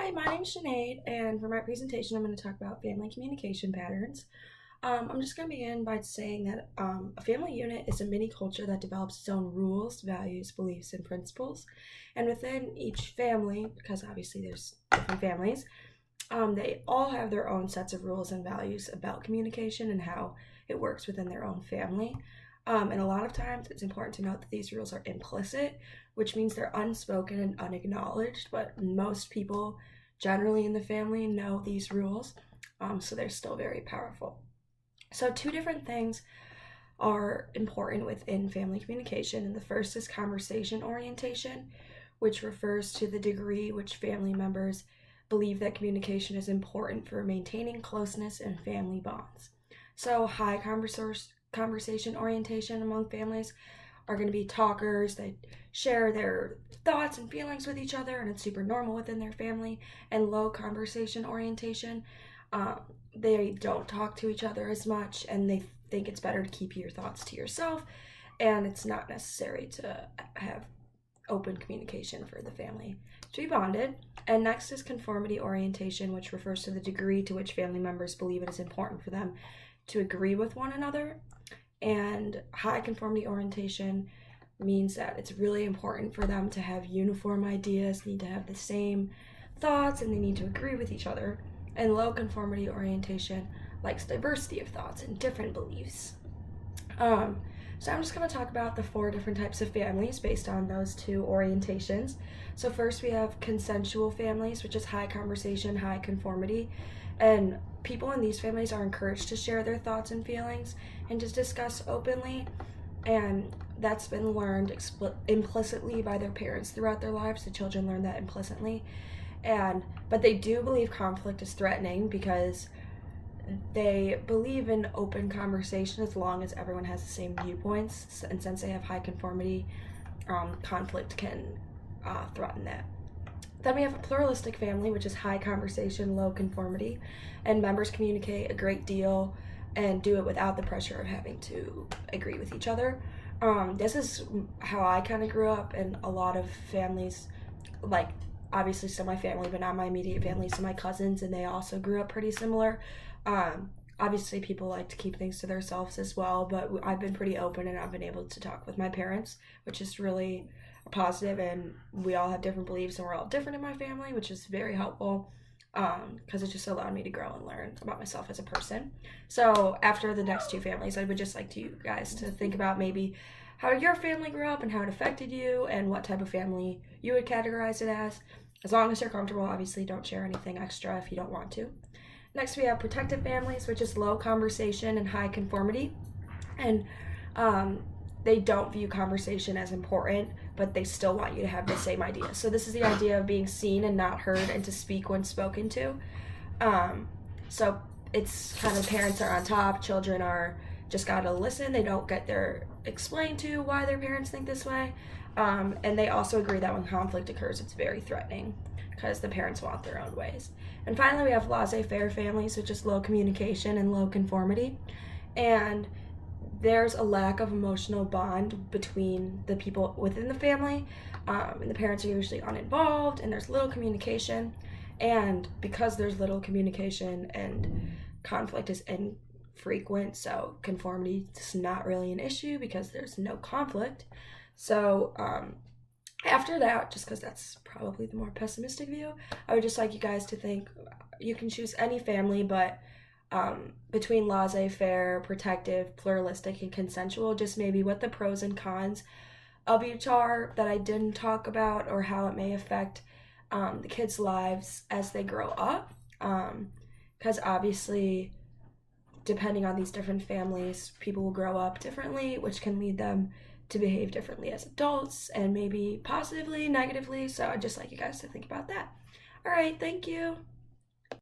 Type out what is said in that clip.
Hi, my name's Sinead, and for my presentation, I'm going to talk about family communication patterns. I'm just going to begin by saying that a family unit is a mini culture that develops its own rules, values, beliefs, and principles. And within each family, because obviously there's different families, they all have their own sets of rules and values about communication and how it works within their own family. And a lot of times it's important to note that these rules are implicit, which means they're unspoken and unacknowledged, but most people generally in the family know these rules, so they're still very powerful. So, two different things are important within family communication, and the first is conversation orientation, which refers to the degree which family members believe that communication is important for maintaining closeness and family bonds. So, high conversation orientation among families are going to be talkers. They share their thoughts and feelings with each other, and it's super normal within their family. And low conversation orientation, they don't talk to each other as much, and they think it's better to keep your thoughts to yourself, and it's not necessary to have open communication for the family to be bonded. And next is conformity orientation, which refers to the degree to which family members believe it is important for them to agree with one another. And high conformity orientation means that it's really important for them to have uniform ideas, need to have the same thoughts, and they need to agree with each other. And low conformity orientation likes diversity of thoughts and different beliefs. So I'm just going to talk about the 4 different types of families based on those 2 orientations. So first we have consensual families, which is high conversation, high conformity. And people in these families are encouraged to share their thoughts and feelings and to discuss openly. And that's been learned implicitly by their parents throughout their lives. The children learn that implicitly. But they do believe conflict is threatening because they believe in open conversation as long as everyone has the same viewpoints. And since they have high conformity, conflict can threaten that. Then we have a pluralistic family, which is high conversation, low conformity, and members communicate a great deal and do it without the pressure of having to agree with each other. This is how I kind of grew up, and a lot of families, like obviously still my family, but not my immediate family, so my cousins, and they also grew up pretty similar. Obviously people like to keep things to themselves as well, but I've been pretty open and I've been able to talk with my parents, which is really positive, and we all have different beliefs and we're all different in my family, which is very helpful because it just allowed me to grow and learn about myself as a person. So after the next 2 families, I would just like you guys to think about maybe how your family grew up and how it affected you and what type of family you would categorize it as long as you're comfortable. Obviously don't share anything extra if you don't want to. Next we have protective families, which is low conversation and high conformity, and they don't view conversation as important, but they still want you to have the same idea. So this is the idea of being seen and not heard and to speak when spoken to. So it's kind of parents are on top, children are just gotta listen. They don't get their explained to why their parents think this way. And they also agree that when conflict occurs, it's very threatening because the parents want their own ways. And finally, we have laissez-faire families, which is low communication and low conformity. And there's a lack of emotional bond between the people within the family, and the parents are usually uninvolved, and there's little communication. And because there's little communication and conflict is infrequent, so conformity is not really an issue because there's no conflict. So after that, just because that's probably the more pessimistic view, I would just like you guys to think you can choose any family, but between laissez-faire, protective, pluralistic, and consensual, just maybe what the pros and cons of each are that I didn't talk about, or how it may affect the kids' lives as they grow up. Because obviously, depending on these different families, people will grow up differently, which can lead them to behave differently as adults, and maybe positively, negatively. So I'd just like you guys to think about that. All right, thank you.